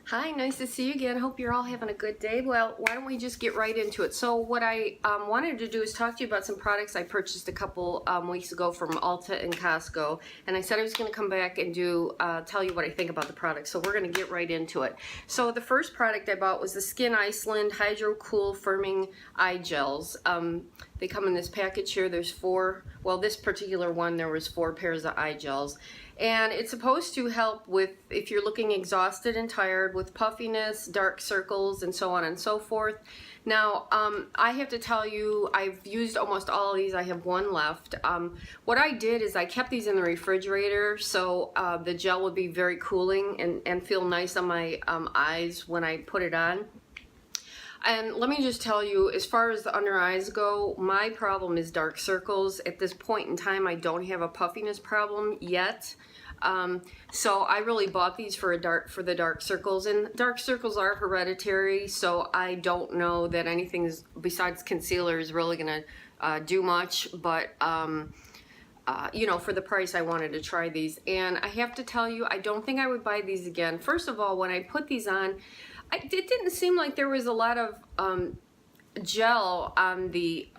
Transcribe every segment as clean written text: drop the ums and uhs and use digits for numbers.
Hi, nice to see you again. Hope you're all having a good day. Well, why don't we just get right into it? So what I wanted to do is talk to you about some products I purchased a couple weeks ago from Ulta and Costco. And I said I was going to come back and tell you what I think about the products. So we're going to get right into it. So the first product I bought was the Skyn Iceland Hydro Cool Firming Eye Gels. They come in this package here. There's four, well, this particular one, there was 4 pairs of eye gels. And it's supposed to help with, if you're looking exhausted and tired, with puffiness, dark circles, and so on and so forth. Now, I have to tell you, I've used almost all of these. I have one left. What I did is I kept these in the refrigerator, so the gel would be very cooling and feel nice on my eyes when I put it on. And let me just tell you, as far as the under eyes go, my problem is dark circles. At this point in time, I don't have a puffiness problem yet. So I really bought these for the dark circles, and dark circles are hereditary, so I don't know that anything besides concealer is really gonna do much, but you know, for the price, I wanted to try these. And I have to tell you, I don't think I would buy these again. First of all, when I put these on, it didn't seem like there was a lot of gel on the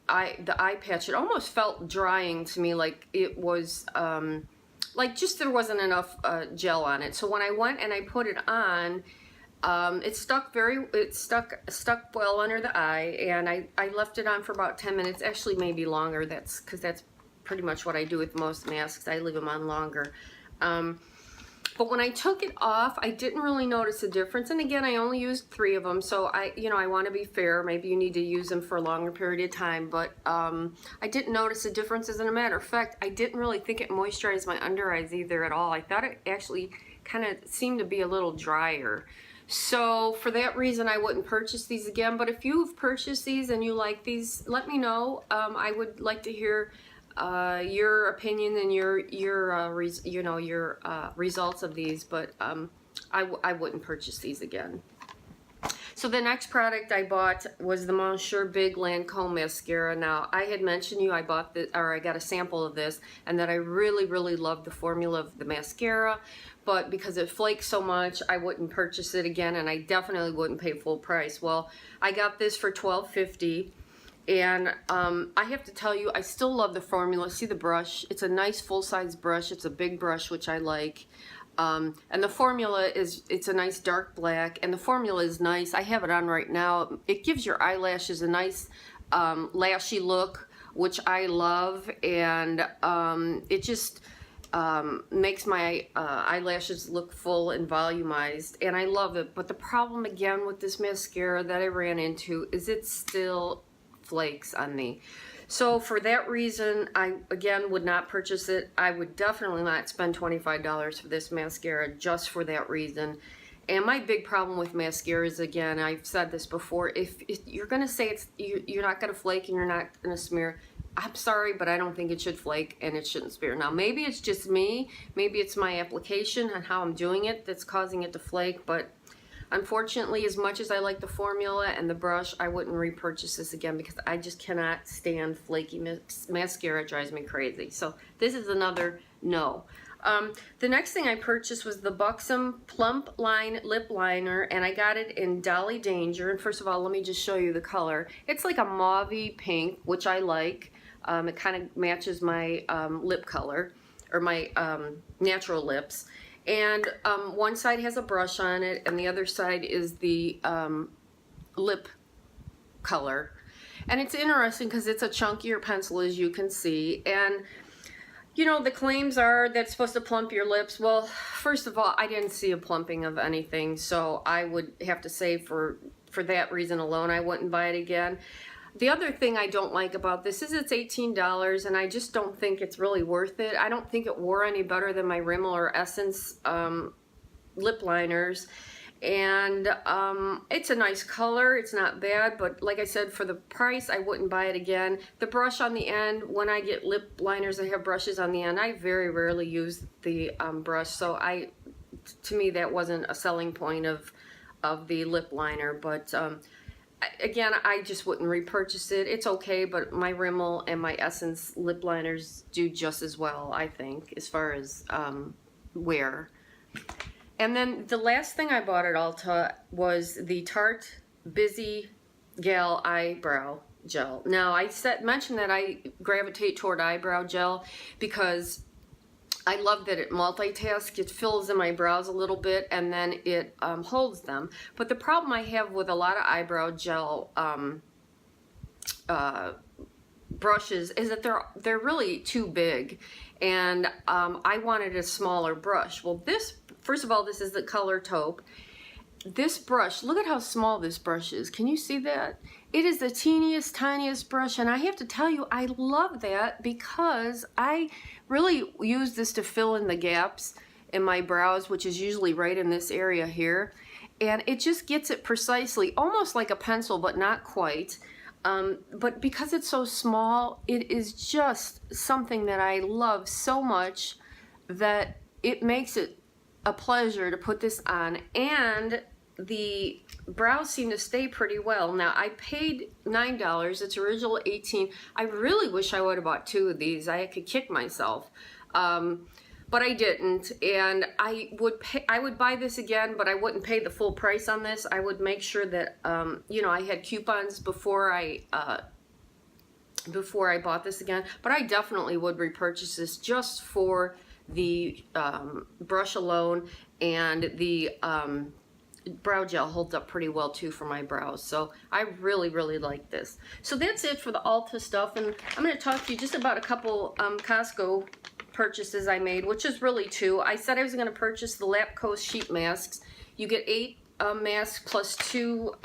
eye patch. It almost felt drying to me, like it was like just there wasn't enough gel on it. So when I went and I put it on, it stuck well under the eye, and I left it on for about 10 minutes, actually maybe longer. That's because that's pretty much what I do with most masks. I leave them on longer. But when I took it off, I didn't really notice a difference. And again, I only used 3 of them, so I want to be fair. Maybe you need to use them for a longer period of time, but I didn't notice a difference. As a matter of fact, I didn't really think it moisturized my under eyes either at all. I thought it actually kind of seemed to be a little drier. So for that reason, I wouldn't purchase these again. But if you've purchased these and you like these, let me know. I would like to hear your opinion and your results of these, but I wouldn't purchase these again. So the next product I bought was the Monsieur Big Lancome mascara. Now, I had mentioned I got a sample of this, and that I really loved the formula of the mascara, but because it flakes so much, I wouldn't purchase it again, and I definitely wouldn't pay full price. Well, I got this for $12.50. And I have to tell you, I still love the formula. See the brush? It's a nice full-size brush. It's a big brush, which I like. And the formula it's a nice dark black, and the formula is nice. I have it on right now. It gives your eyelashes a nice lashy look, which I love, and it just makes my eyelashes look full and volumized, and I love it. But the problem again with this mascara that I ran into is it's still flakes on me. So for that reason, I again would not purchase it. I would definitely not spend $25 for this mascara just for that reason. And my big problem with mascaras, again, I've said this before, if you're gonna say you're not gonna flake and you're not gonna smear, I'm sorry, but I don't think it should flake and it shouldn't smear. Now maybe it's just me, maybe it's my application and how I'm doing it that's causing it to flake, but unfortunately, as much as I like the formula and the brush, I wouldn't repurchase this again because I just cannot stand flaky mascara. It drives me crazy. So this is another no. The next thing I purchased was the Buxom Plumpline Lip Liner, and I got it in Dolly Danger. And first of all, let me just show you the color. It's like a mauve-y pink, which I like. It kind of matches my lip color, or my natural lips. And one side has a brush on it, and the other side is the lip color. And it's interesting because it's a chunkier pencil, as you can see. And, you know, the claims are that it's supposed to plump your lips. Well, first of all, I didn't see a plumping of anything, so I would have to say for that reason alone, I wouldn't buy it again. The other thing I don't like about this is it's $18, and I just don't think it's really worth it. I don't think it wore any better than my Rimmel or Essence lip liners. And it's a nice color. It's not bad, but like I said, for the price, I wouldn't buy it again. The brush on the end, when I get lip liners that have brushes on the end, I very rarely use the brush. So to me, that wasn't a selling point of the lip liner, but again, I just wouldn't repurchase it. It's okay, but my Rimmel and my Essence lip liners do just as well, I think, as far as wear. And then the last thing I bought at Ulta was the Tarte Busy Gal Eyebrow Gel. Now, I mentioned that I gravitate toward eyebrow gel because I love that it multitasks. It fills in my brows a little bit and then it holds them. But the problem I have with a lot of eyebrow gel brushes is that they're really too big, and I wanted a smaller brush. Well, first of all, this is the color taupe. This brush, look at how small this brush is. Can you see that? It is the teeniest, tiniest brush, and I have to tell you, I love that because I really use this to fill in the gaps in my brows, which is usually right in this area here, and it just gets it precisely, almost like a pencil, but not quite. But because it's so small, it is just something that I love so much that it makes it a pleasure to put this on, and the brows seem to stay pretty well. Now, I paid $9. It's original $18. I really wish I would have bought 2 of these. I could kick myself. But I didn't, and I would buy this again, but I wouldn't pay the full price on this. I would make sure that you know, I had coupons before I bought this again. But I definitely would repurchase this just for the brush alone, and the brow gel holds up pretty well too for my brows. So I really, really like this. So that's it for the Ulta stuff, and I'm going to talk to you just about a couple Costco purchases I made, which is really 2. I said I was going to purchase the Lapcos sheet masks. You get 8 masks plus 2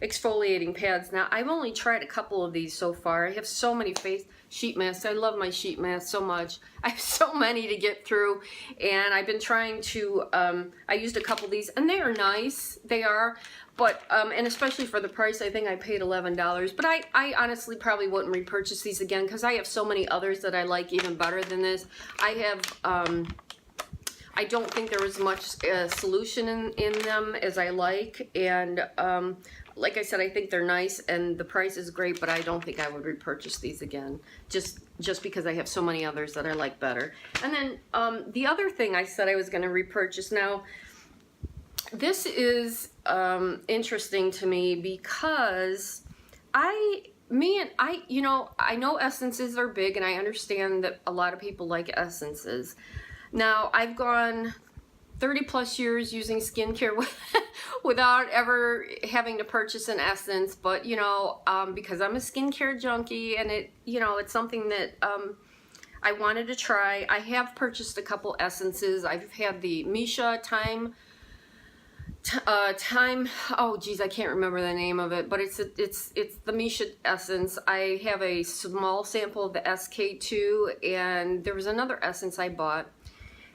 exfoliating pads. Now, I've only tried a couple of these so far. I have so many face sheet masks. I love my sheet masks so much. I have so many to get through, and I've been trying to, I used a couple of these, and they are nice. They are. But, and especially for the price, I think I paid $11. But I honestly probably wouldn't repurchase these again because I have so many others that I like even better than this. I have, I don't think there was much solution in them as I like. And like I said, I think they're nice and the price is great, but I don't think I would repurchase these again. Just because I have so many others that I like better. And then the other thing I said I was going to repurchase. Now, this is interesting to me because you know, I know essences are big, and I understand that a lot of people like essences. Now, I've gone 30 plus years using skincare without ever having to purchase an essence, but you know, because I'm a skincare junkie, and you know, it's something that I wanted to try. I have purchased a couple essences. I've had the Misha Time, oh geez, I can't remember the name of it, but it's the Misha essence. I have a small sample of the SK2, and there was another essence I bought,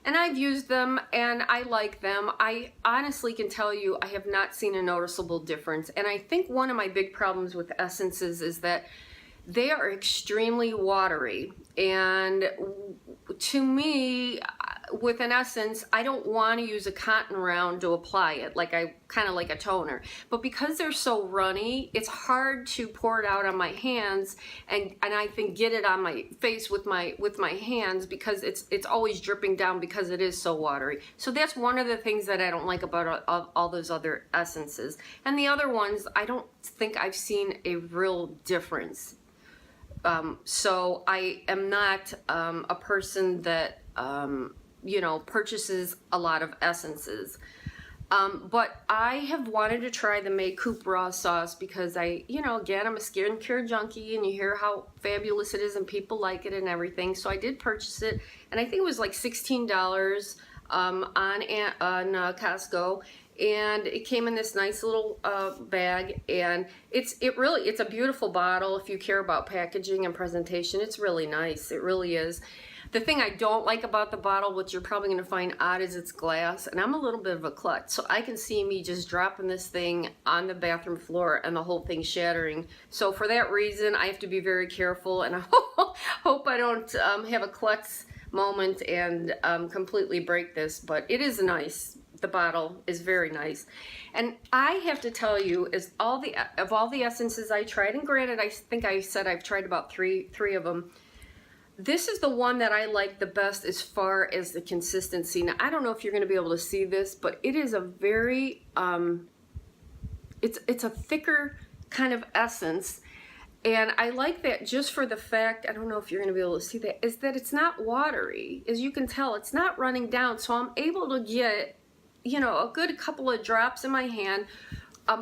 and I've used them and I like them. I honestly can tell you I have not seen a noticeable difference, and I think one of my big problems with essences is that they are extremely watery, and to me, with an essence, I don't want to use a cotton round to apply it, like I kind of like a toner. But because they're so runny, it's hard to pour it out on my hands, and I think get it on my face with my hands, because it's always dripping down because it is so watery. So that's one of the things that I don't like about all those other essences. And the other ones, I don't think I've seen a real difference. So I am not a person that you know, purchases a lot of essences. But I have wanted to try the Coop Raw Sauce because you know, again, I'm a skincare junkie, and you hear how fabulous it is and people like it and everything. So I did purchase it, and I think it was like $16 on Costco. And it came in this nice little bag, and it's a beautiful bottle. If you care about packaging and presentation, it's really nice. It really is. The thing I don't like about the bottle, which you're probably going to find odd, is it's glass, and I'm a little bit of a klutz, so I can see me just dropping this thing on the bathroom floor and the whole thing shattering. So for that reason, I have to be very careful, and I hope I don't have a klutz moment and completely break this. But it is nice. The bottle is very nice, and I have to tell you, of all the essences I tried, and granted, I think I said I've tried about three of them. This is the one that I like the best as far as the consistency. Now, I don't know if you're going to be able to see this, but it is a very, it's a thicker kind of essence. And I like that just for the fact, I don't know if you're going to be able to see that, is that it's not watery. As you can tell, it's not running down. So I'm able to get, you know, a good couple of drops in my hand,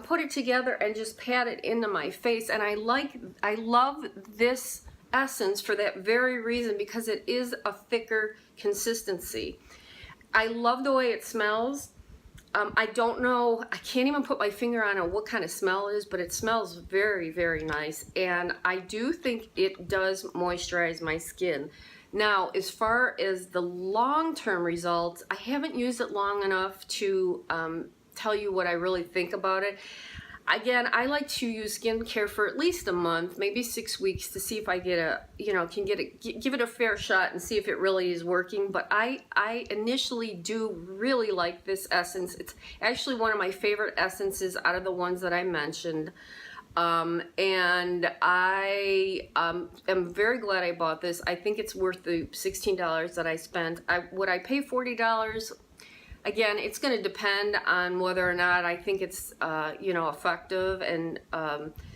put it together and just pat it into my face. And I love this essence for that very reason, because it is a thicker consistency. I love the way it smells. I don't know, I can't even put my finger on what kind of smell it is, but it smells very, very nice. And I do think it does moisturize my skin. Now, as far as the long-term results, I haven't used it long enough to tell you what I really think about it. Again, I like to use skincare for at least a month, maybe 6 weeks, to see if I get a, you know, can give it a fair shot and see if it really is working. But I initially do really like this essence. It's actually one of my favorite essences out of the ones that I mentioned. And I am very glad I bought this. I think it's worth the $16 that I spent. Would I pay $40? Again, it's going to depend on whether or not I think it's, you know, effective and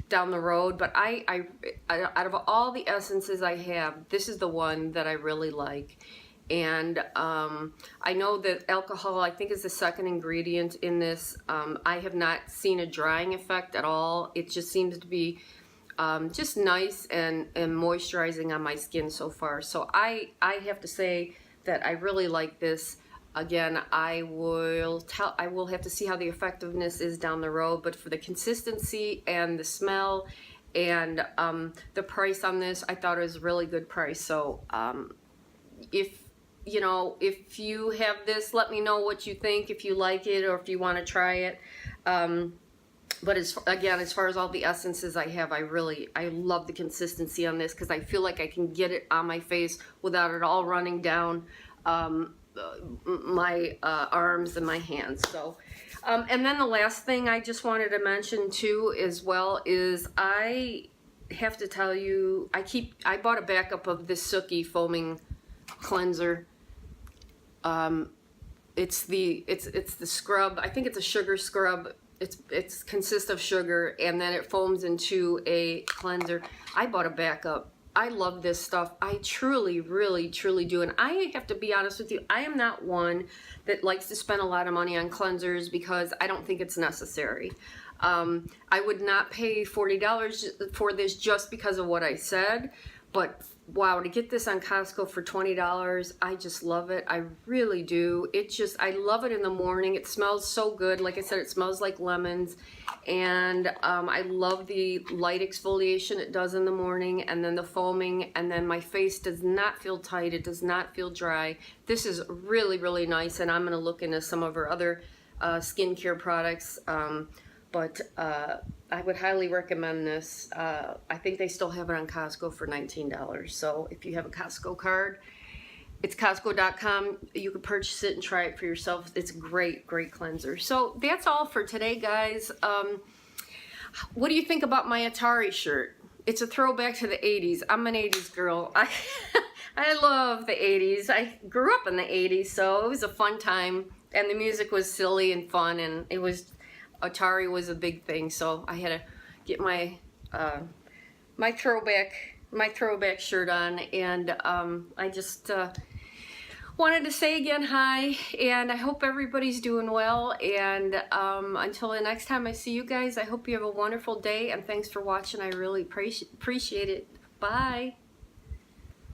down the road. But out of all the essences I have, this is the one that I really like. And I know that alcohol, I think, is the second ingredient in this. I have not seen a drying effect at all. It just seems to be just nice and moisturizing on my skin so far. So I have to say that I really like this. Again, I will have to see how the effectiveness is down the road, but for the consistency and the smell and the price on this, I thought it was a really good price. So if you have this, let me know what you think, if you like it or if you want to try it. But as far as all the essences I have, I love the consistency on this, because I feel like I can get it on my face without it all running down my arms and my hands. So and then the last thing I just wanted to mention too as well is, I have to tell you, I bought a backup of this Suki foaming cleanser. It's the scrub. I think it's a sugar scrub. It consists of sugar and then it foams into a cleanser. I bought a backup. I love this stuff. I truly, really, truly do. And I have to be honest with you, I am not one that likes to spend a lot of money on cleansers because I don't think it's necessary. I would not pay $40 for this just because of what I said. But wow, to get this on Costco for $20, I just love it. I really do. I love it in the morning. It smells so good. Like I said, it smells like lemons. And I love the light exfoliation it does in the morning, and then the foaming, and then my face does not feel tight. It does not feel dry. This is really, really nice, and I'm going to look into some of her other skincare products. But I would highly recommend this. I think they still have it on Costco for $19. So if you have a Costco card, it's Costco.com. You can purchase it and try it for yourself. It's a great, great cleanser. So that's all for today, guys. What do you think about my Atari shirt? It's a throwback to the 80s. I'm an 80s girl. I love the 80s. I grew up in the 80s, so it was a fun time. And the music was silly and fun, and it was... Atari was a big thing, so I had to get my my throwback shirt on, and I just wanted to say again hi, and I hope everybody's doing well. And until the next time I see you guys, I hope you have a wonderful day, and thanks for watching. I really appreciate it. Bye.